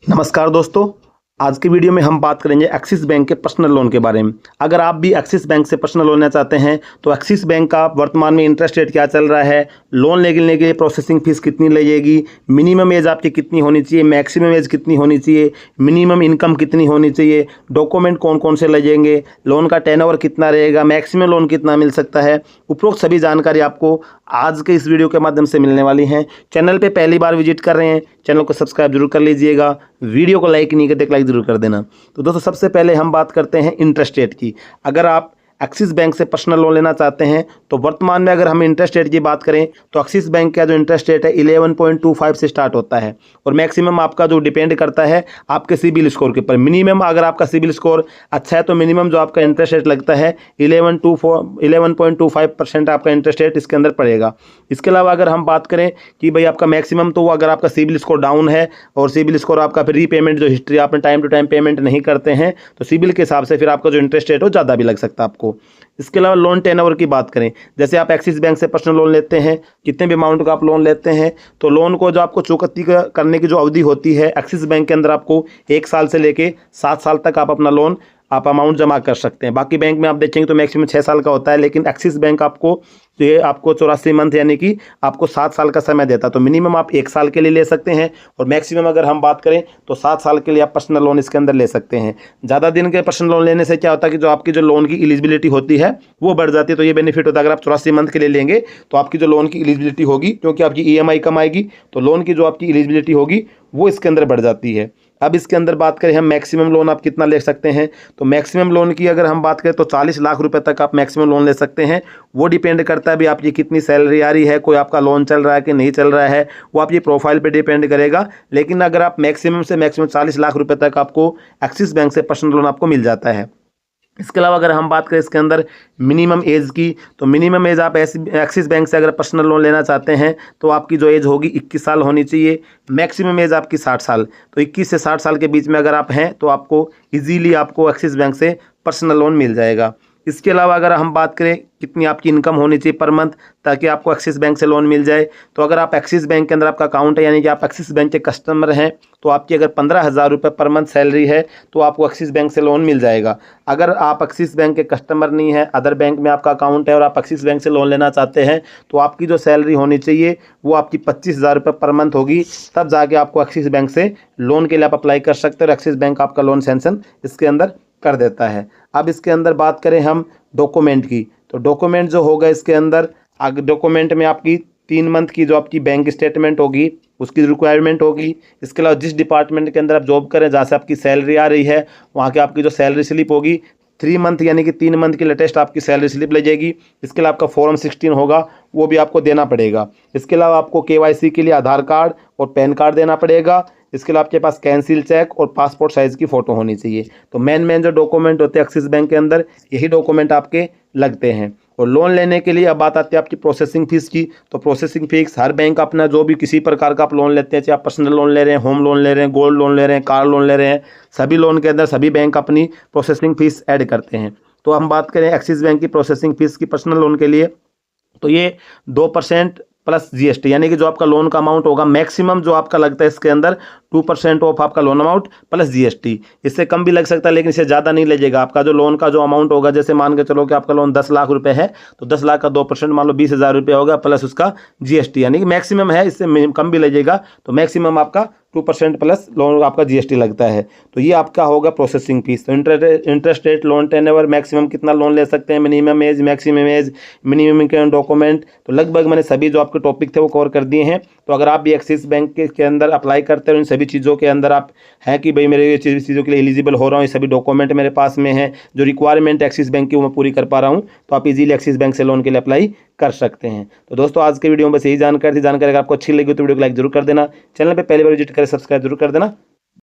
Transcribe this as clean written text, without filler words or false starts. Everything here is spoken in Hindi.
नमस्कार दोस्तों। आज की वीडियो में हम बात करेंगे एक्सिस बैंक के पर्सनल लोन के बारे में। अगर आप भी एक्सिस बैंक से पर्सनल लोन लेना चाहते हैं तो एक्सिस बैंक का वर्तमान में इंटरेस्ट रेट क्या चल रहा है, लोन लेने के लिए प्रोसेसिंग फीस कितनी लगेगी, मिनिमम एज आपकी कितनी होनी चाहिए, मैक्सिमम एज कितनी होनी चाहिए, मिनिमम इनकम कितनी होनी चाहिए, डॉक्यूमेंट कौन कौन से लगेंगे, लोन का टेनओवर कितना रहेगा, मैक्सिमम लोन कितना मिल सकता है, उपरोक्त सभी जानकारी आपको आज के इस वीडियो के माध्यम से मिलने वाली हैं। चैनल पे पहली बार विजिट कर रहे हैं, चैनल को सब्सक्राइब जरूर कर लीजिएगा, वीडियो को लाइक नहीं करते लाइक जरूर कर देना। तो दोस्तों सबसे पहले हम बात करते हैं इंटरेस्ट रेट की। अगर आप एक्सिस बैंक से पर्सनल लोन लेना चाहते हैं तो वर्तमान में अगर हम इंटरेस्ट रेट की बात करें तो एक्सिस बैंक का जो इंटरेस्ट रेट है 11.25 से स्टार्ट होता है और मैक्सिमम आपका जो डिपेंड करता है आपके सिबिल स्कोर के ऊपर। मिनिमम अगर आपका सिबिल स्कोर अच्छा है तो मिनिमम जो आपका इंटरेस्ट रेट लगता है 11.25% आपका इंटरेस्ट रेट इसके अंदर पड़ेगा। इसके अलावा अगर हम बात करें कि भाई आपका मैक्सिमम, तो अगर आपका सिबिल स्कोर डाउन है और सिबिल स्कोर आपका फिर रीपेमेंट जो हिस्ट्री आपने टाइम टू टाइम पेमेंट नहीं करते हैं तो सिबिल के हिसाब से फिर आपका जो इंटरेस्ट रेट हो ज़्यादा भी लग सकता है आपको। इसके अलावा लोन टेनओवर की बात करें, जैसे आप एक्सिस बैंक से पर्सनल लोन लेते हैं, कितने भी अमाउंट का आप लोन लेते हैं तो लोन को जो आपको चुकौती करने की जो अवधि होती है एक्सिस बैंक के अंदर आपको 1 साल से लेके 7 साल तक आप अपना लोन अमाउंट जमा कर सकते हैं। बाकी बैंक में आप देखेंगे तो मैक्सिमम 6 साल का होता है, लेकिन एक्सिस बैंक आपको ये आपको 84 मंथ यानी कि आपको 7 साल का समय देता है। तो मिनिमम आप 1 साल के लिए ले सकते हैं और मैक्सिमम अगर हम बात करें तो 7 साल के लिए आप पर्सनल लोन इसके अंदर ले सकते हैं। ज़्यादा दिन के पर्सनल लोन लेने से क्या होता है कि जो आपकी जो लोन की एलिजिबिलिटी होती है वो बढ़ जाती है। तो ये बेनिफिट होता है, अगर आप 84 मंथ के लिए लेंगे तो आपकी जो लोन की एलिजिबिलिटी होगी, क्योंकि आपकी EMI कम आएगी तो लोन की जो आपकी एलिजिबिलिटी होगी वो इसके अंदर बढ़ जाती है। अब इसके अंदर बात करें हम मैक्सिमम लोन आप कितना ले सकते हैं, तो मैक्सिमम लोन की अगर हम बात करें तो 40 लाख रुपए तक आप मैक्सिमम लोन ले सकते हैं। वो डिपेंड करता है भी आपकी कितनी सैलरी आ रही है, कोई आपका लोन चल रहा है कि नहीं चल रहा है, वो आपकी प्रोफाइल पे डिपेंड करेगा। लेकिन अगर आप मैक्सिमम से मैक्सिमम 40 लाख रुपए तक आपको एक्सिस बैंक से पर्सनल लोन आपको मिल जाता है। इसके अलावा अगर हम बात करें इसके अंदर मिनिमम एज की, तो मिनिमम एज आप एक्सिस बैंक से अगर पर्सनल लोन लेना चाहते हैं तो आपकी जो एज होगी 21 साल होनी चाहिए। मैक्सिमम एज आपकी 60 साल, तो 21 से 60 साल के बीच में अगर आप हैं तो आपको इजीली आपको एक्सिस बैंक से पर्सनल लोन मिल जाएगा। इसके अलावा अगर हम बात करें कितनी आपकी इनकम होनी चाहिए पर मंथ ताकि आपको एक्सिस बैंक से लोन मिल जाए, तो अगर आप एक्सिस बैंक के अंदर आपका अकाउंट है यानी कि आप एक्सिस बैंक के कस्टमर हैं तो आपकी अगर 15,000 रुपये पर मंथ सैलरी है तो आपको एक्सिस बैंक से लोन मिल जाएगा। अगर आप एक्सिस बैंक के कस्टमर नहीं है, अदर बैंक में आपका अकाउंट है और आप एक्सिस बैंक से लोन लेना चाहते हैं तो आपकी जो सैलरी होनी चाहिए वो आपकी 25,000 रुपये पर मंथ होगी, तब जाके आपको एक्सिस बैंक से लोन के लिए आप अप्लाई कर सकते हैं और एक्सिस बैंक आपका लोन सैंक्शन इसके अंदर कर देता है। अब इसके अंदर बात करें हम डॉक्यूमेंट की, तो डॉक्यूमेंट जो होगा इसके अंदर डॉक्यूमेंट में आपकी 3 मंथ की जो आपकी बैंक स्टेटमेंट होगी उसकी रिक्वायरमेंट होगी। इसके अलावा जिस डिपार्टमेंट के अंदर आप जॉब करें जहाँ से आपकी सैलरी आ रही है वहाँ की आपकी जो सैलरी स्लिप होगी 3 मंथ यानी कि 3 मंथ की लेटेस्ट आपकी सैलरी स्लिप लगेगी। इसके अलावा आपका फॉर्म 16 होगा वो भी आपको देना पड़ेगा। इसके अलावा आपको KYC के लिए आधार कार्ड और पैन कार्ड देना पड़ेगा। इसके अलावा आपके पास कैंसिल चेक और पासपोर्ट साइज़ की फ़ोटो होनी चाहिए। तो मेन जो डॉक्यूमेंट होते हैं एक्सिस बैंक के अंदर यही डॉक्यूमेंट आपके लगते हैं। और लोन लेने के लिए अब बात आती है आपकी प्रोसेसिंग फ़ीस की, तो प्रोसेसिंग फ़ीस हर बैंक अपना जो भी किसी प्रकार का आप लोन लेते हैं, चाहे आप पर्सनल लोन ले रहे हैं, होम लोन ले रहे हैं, गोल्ड लोन ले रहे हैं, कार लोन ले रहे हैं, सभी लोन के अंदर सभी बैंक अपनी प्रोसेसिंग फ़ीस ऐड करते हैं। तो हम बात करें एक्सिस बैंक की प्रोसेसिंग फ़ीस की पर्सनल लोन के लिए तो ये 2% प्लस GST यानी कि जो आपका लोन का अमाउंट होगा मैक्सिमम जो आपका लगता है इसके अंदर 2% ऑफ आपका लोन अमाउंट प्लस GST। इससे कम भी लग सकता है लेकिन इससे ज़्यादा नहीं लगेगा। आपका जो लोन का जो अमाउंट होगा, जैसे मान के चलो कि आपका लोन 10 लाख रुपए है तो 10 लाख का 2% मान लो 20,000 रुपये होगा प्लस उसका GST, यानी कि मैक्सिमम है, इससे कम भी लगेगा। तो मैक्सिमम आपका 2% प्लस लोन आपका GST लगता है। तो ये आपका होगा प्रोसेसिंग फीस। तो इंटरेस्ट रेट, लोन टेनओवर, मैक्सिमम कितना लोन ले सकते हैं, minimum age, maximum age, minimum document, तो लगभग मैंने सभी जो आपके टॉपिक थे वो कवर कर दिए हैं। तो अगर आप भी एक्सिस बैंक के अंदर अप्लाई करते हैं, इन सभी चीज़ों के अंदर आप हैं कि भाई मेरे ये चीज़ों के लिए एलिजिबल हो रहा हूँ, ये सभी डॉक्यूमेंट मेरे पास में है, जो रिक्वायरमेंट एक्सिस बैंक की वो मैं पूरी कर पा रहा हूँ, तो आप इजीली एक्सिस बैंक से लोन के लिए अप्लाई कर सकते हैं। तो दोस्तों आज के वीडियो में बस यही जानकारी थी। जानकारी अगर आपको अच्छी लगी तो वीडियो को लाइक जरूर कर देना, चैनल पे पहली बार विजिट करें सब्सक्राइब जरूर कर देना।